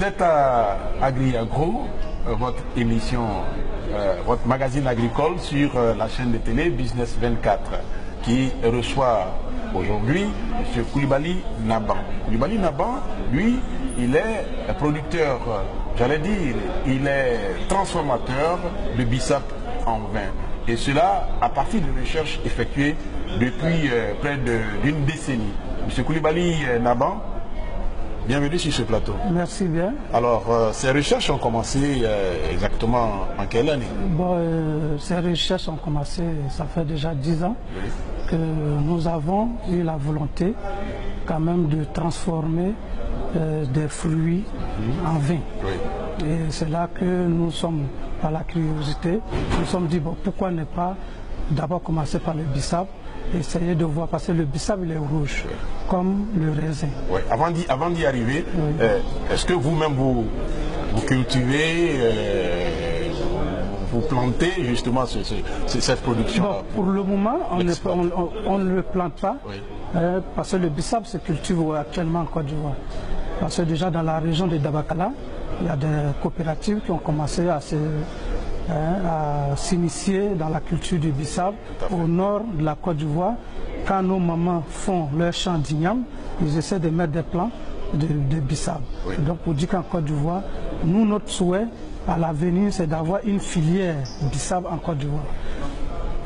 Vous êtes à Agri-Agro, votre émission, votre magazine agricole sur la chaîne de télé Business 24, qui reçoit aujourd'hui M. Koulibaly Naban. Koulibaly Naban, lui, il est producteur, j'allais dire, il est transformateur de bissap en vin. Et cela à partir de recherches effectuées depuis près d'une décennie. M. Koulibaly Naban, bienvenue sur ce plateau. Merci bien. Alors, ces recherches ont commencé exactement en quelle année? Bon, ces recherches ont commencé, ça fait déjà 10 ans que nous avons eu la volonté quand même de transformer des fruits en vin. Oui. Et c'est là que nous sommes, par la curiosité, nous sommes dit, bon, pourquoi ne pas d'abord commencer par le bissap, essayer de voir, parce que le bissap il est rouge, comme le raisin. Oui. Avant d'y arriver, oui. Est-ce que vous-même vous cultivez, vous plantez justement cette production? Bon, pour le moment, on ne le plante pas, oui. Parce que le bissap se cultive actuellement en Côte d'Ivoire. Parce que déjà dans la région de Dabakala, il y a des coopératives qui ont commencé à s'initier dans la culture du bissap au nord de la Côte d'Ivoire. Quand nos mamans font leur champ d'igname, ils essaient de mettre des plants de bissap. Oui. Donc pour dire qu'en Côte d'Ivoire, nous, notre souhait à l'avenir, c'est d'avoir une filière bissap en Côte d'Ivoire.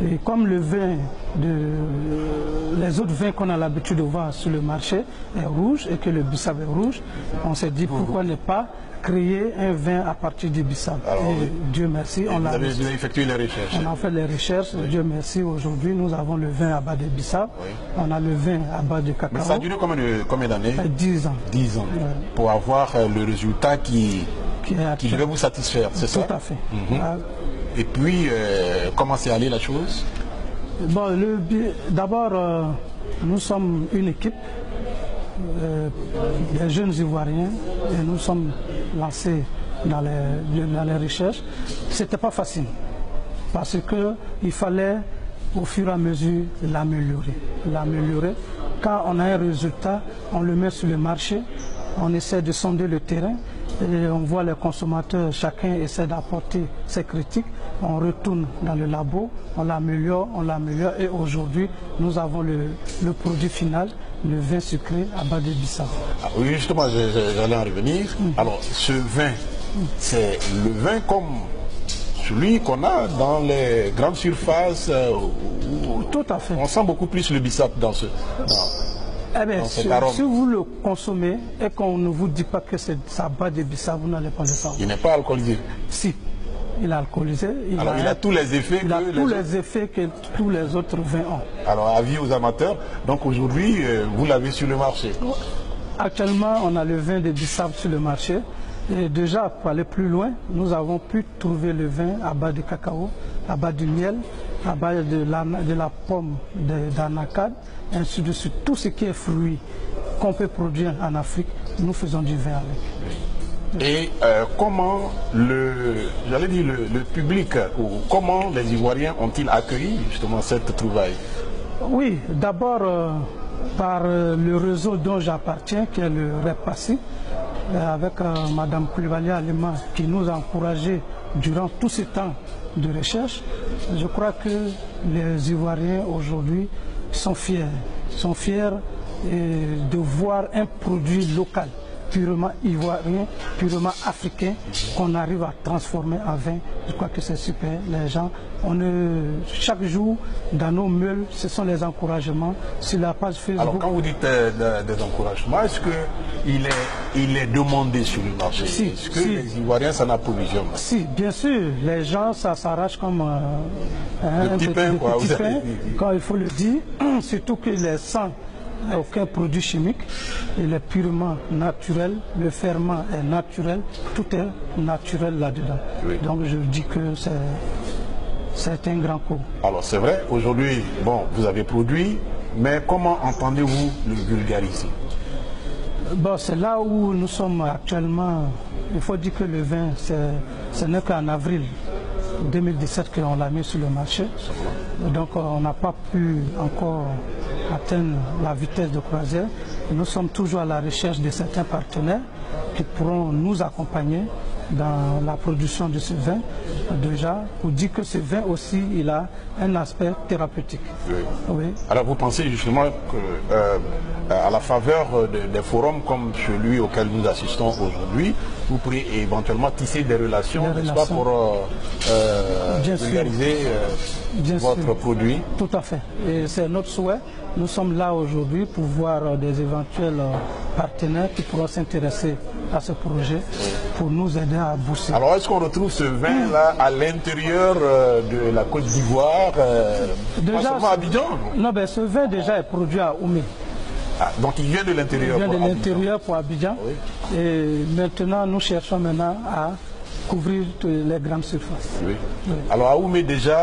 Et comme le vin, les autres vins qu'on a l'habitude de voir sur le marché est rouge et que le bissap est rouge, on s'est dit pourquoi ne pas créer un vin à partir du bissap. Et Dieu merci, on a effectué les recherches. On a fait les recherches, oui. Dieu merci, aujourd'hui nous avons le vin à bas de bissap, oui. On a le vin à bas de cacao. Mais ça a duré combien d'années? 10 ans. 10 ans, oui. Pour avoir le résultat qui devait vous satisfaire, c'est ça? Tout à fait. Et puis, comment s'est allée la chose? Bon, d'abord, nous sommes une équipe, des jeunes Ivoiriens, et nous sommes lancés dans les recherches. Ce n'était pas facile, parce qu'il fallait au fur et à mesure l'améliorer. Quand on a un résultat, on le met sur le marché, on essaie de sonder le terrain, et on voit les consommateurs, chacun essaie d'apporter ses critiques, on retourne dans le labo, on l'améliore, et aujourd'hui nous avons le produit final, le vin sucré à bas de bissap. Ah oui, justement, j'allais en revenir. Alors, ce vin, c'est le vin comme celui qu'on a dans les grandes surfaces. Tout à fait. On sent beaucoup plus le bissap dans ce... Eh bien, si vous le consommez et qu'on ne vous dit pas que c'est ça bas de bissap, vous n'allez pas le savoir. Il n'est pas alcoolisé? Si, il est alcoolisé. Il a tous les effets que tous les autres vins ont. Alors, avis aux amateurs, donc aujourd'hui, vous l'avez sur le marché? Actuellement, on a le vin de bissap sur le marché. Et déjà, pour aller plus loin, nous avons pu trouver le vin à bas de cacao, à bas du miel, à base de la pomme d'anacade, ainsi de suite. Tout ce qui est fruit qu'on peut produire en Afrique, nous faisons du vin avec. Et comment le public, ou comment les Ivoiriens ont-ils accueilli justement cette trouvaille? Oui, d'abord par le réseau dont j'appartiens, qui est le REPASI, avec Mme Koulibaly Alima, qui nous a encouragés durant tout ce temps de recherche. Je crois que les Ivoiriens aujourd'hui sont fiers de voir un produit local, purement ivoirien, purement africain, qu'on arrive à transformer en vin. Je crois que c'est super. Les gens, chaque jour, dans nos meules, ce sont les encouragements sur la page Facebook. Alors, quand vous dites des encouragements, est-ce qu'il est demandé sur le marché? Si, est-ce que les Ivoiriens s'en approvisionnent? Si, bien sûr. Les gens, ça s'arrache comme un petit pain, quand il faut le dire. Surtout qu'il est sans aucun produit chimique, il est purement naturel, le ferment est naturel, tout est naturel là-dedans. Oui. Donc je dis que c'est un grand coup. Alors c'est vrai, aujourd'hui, bon, vous avez produit, mais comment entendez-vous le vulgariser? Bon, c'est là où nous sommes actuellement. Il faut dire que le vin, ce n'est qu'en avril 2017 qu'on l'a mis sur le marché. Donc on n'a pas pu encore atteigne la vitesse de croisière. Et nous sommes toujours à la recherche de certains partenaires qui pourront nous accompagner dans la production de ce vin, déjà, pour dire que ce vin aussi, il a un aspect thérapeutique. Oui. Oui. Alors vous pensez justement qu'à la faveur des forums comme celui auquel nous assistons aujourd'hui, vous pourriez éventuellement tisser des relations, n'est-ce pas, pour vulgariser votre produit? Tout à fait. Et c'est notre souhait. Nous sommes là aujourd'hui pour voir des éventuels partenaires qui pourront s'intéresser à ce projet pour nous aider à booster. Alors est-ce qu'on retrouve ce vin-là à l'intérieur de la Côte d'Ivoire, pas seulement à Abidjan? Non, ben, ce vin déjà est produit à Oumé. Ah, donc il vient de l'intérieur. Il vient de l'intérieur pour Abidjan. Oui. Et maintenant, nous cherchons maintenant à couvrir les grandes surfaces. Oui. Oui. Alors à Oumé déjà,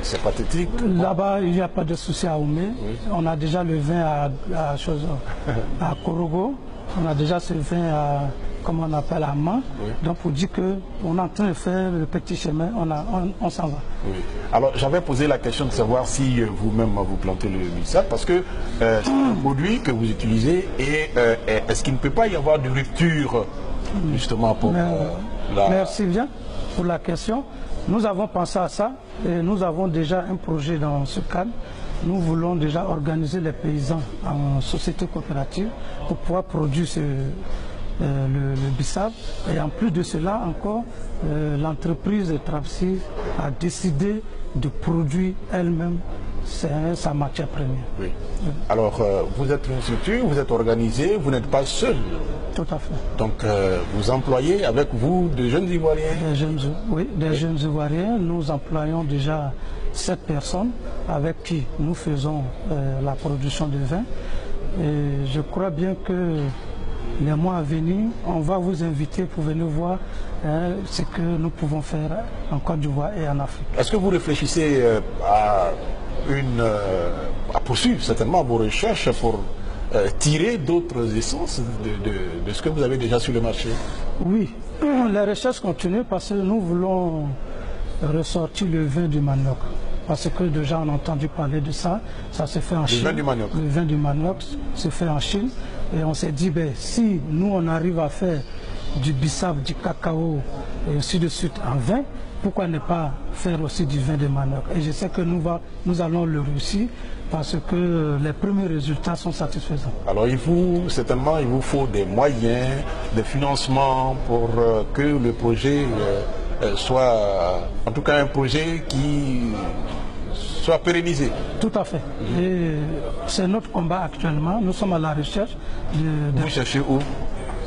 c'est pathétique. Là-bas, il n'y a pas de souci à Oumé. Oui. On a déjà le vin à Korogo. On a déjà ce vin à, comme on appelle, à Man. Oui. Donc pour dire qu'on est en train de faire le petit chemin, on s'en va. Oui. Alors j'avais posé la question de savoir si vous-même vous plantez le bissap, parce que c'est un produit que vous utilisez et est-ce qu'il ne peut pas y avoir de rupture justement pour Merci bien pour la question. Nous avons pensé à ça et nous avons déjà un projet dans ce cadre. Nous voulons déjà organiser les paysans en société coopérative pour pouvoir produire le bissap. Et en plus de cela encore, l'entreprise Trapsi a décidé de produire elle-même sa matière première. Oui. Oui. Alors, vous êtes une structure, vous êtes organisé, vous n'êtes pas seul. Tout à fait. Donc, vous employez avec vous des jeunes Ivoiriens? Des jeunes Ivoiriens. Nous employons déjà 7 personnes avec qui nous faisons la production de vin. Et je crois bien que les mois à venir, on va vous inviter pour venir voir ce que nous pouvons faire en Côte d'Ivoire et en Afrique. Est-ce que vous réfléchissez à poursuivre certainement vos recherches pour tirer d'autres essences de ce que vous avez déjà sur le marché? Oui, les recherches continuent parce que nous voulons ressortir le vin du manioc. Parce que déjà on a entendu parler de ça, ça se fait en Chine. Le vin du manioc. Le vin du manioc se fait en Chine. Et on s'est dit, ben, si nous on arrive à faire du bissap, du cacao et ainsi de suite en vin, pourquoi ne pas faire aussi du vin de manioc? Et je sais que nous allons le réussir parce que les premiers résultats sont satisfaisants. Alors certainement il vous faut des moyens, des financements pour que le projet soit en tout cas un projet qui soit pérennisé. Tout à fait. Et c'est notre combat actuellement. Nous sommes à la recherche de... Vous cherchez où?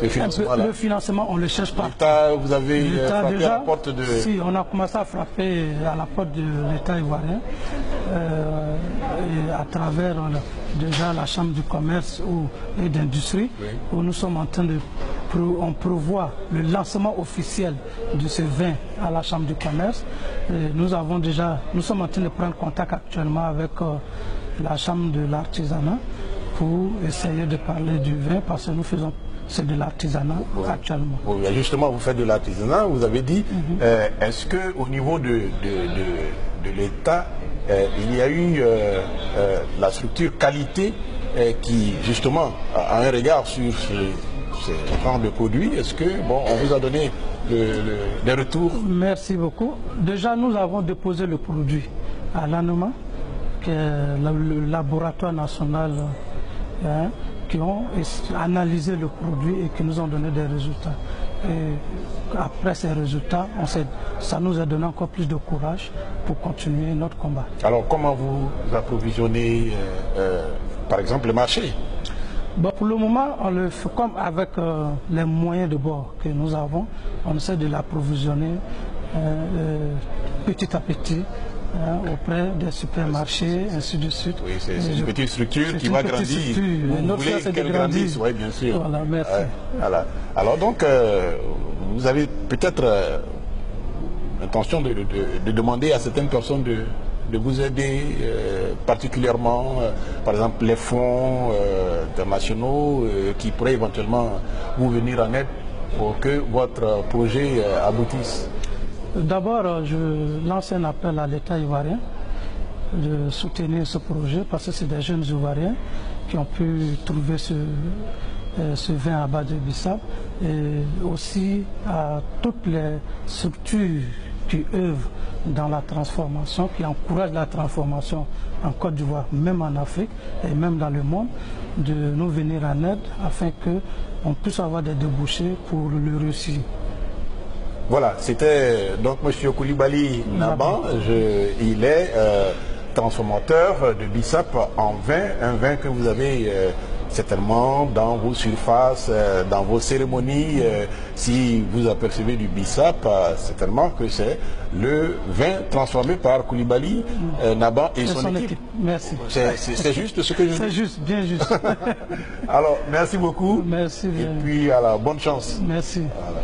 Le financement, on le cherche pas. L'État, vous avez frappé déjà, à la porte de... Si, on a commencé à frapper à la porte de l'État ivoirien et à travers déjà la Chambre du commerce et d'industrie, oui, où nous sommes en train de... On prévoit le lancement officiel de ce vin à la Chambre du commerce. Et nous sommes en train de prendre contact actuellement avec la Chambre de l'artisanat pour essayer de parler du vin parce que nous faisons... C'est de l'artisanat actuellement. Oui, justement, vous faites de l'artisanat, vous avez dit, est-ce qu'au niveau de l'État, il y a eu la structure qualité qui, justement, a un regard sur ces genres de produits? Est-ce que, on vous a donné des retours? Merci beaucoup. Déjà, nous avons déposé le produit à l'ANOMA, qui est le laboratoire national, qui ont analysé le produit et qui nous ont donné des résultats. Et après ces résultats, ça nous a donné encore plus de courage pour continuer notre combat. Alors comment vous approvisionnez par exemple le marché? Pour le moment, on le fait comme avec les moyens de bord que nous avons. On essaie de l'approvisionner petit à petit. Auprès des supermarchés, ainsi de suite. Oui, c'est une petite structure qui va grandir. Vous voulez qu'elle grandisse, oui, bien sûr. Voilà, merci. Voilà. Alors donc, vous avez peut-être l'intention de demander à certaines personnes de vous aider particulièrement, par exemple les fonds internationaux qui pourraient éventuellement vous venir en aide pour que votre projet aboutisse. D'abord, je lance un appel à l'État ivoirien de soutenir ce projet parce que c'est des jeunes Ivoiriens qui ont pu trouver ce vin à base de bissap, et aussi à toutes les structures qui œuvrent dans la transformation, qui encouragent la transformation en Côte d'Ivoire, même en Afrique et même dans le monde, de nous venir en aide afin qu'on puisse avoir des débouchés pour le réussir. Voilà, c'était donc M. Koulibaly Naban. Il est transformateur de bissap en vin, un vin que vous avez certainement dans vos surfaces, dans vos cérémonies. Si vous apercevez du bissap, certainement que c'est le vin transformé par Koulibaly Naban et son équipe. Merci. C'est juste ce que je dis. C'est juste, bien juste. Alors, merci beaucoup. Merci bien. Et puis, à la bonne chance. Merci. Voilà.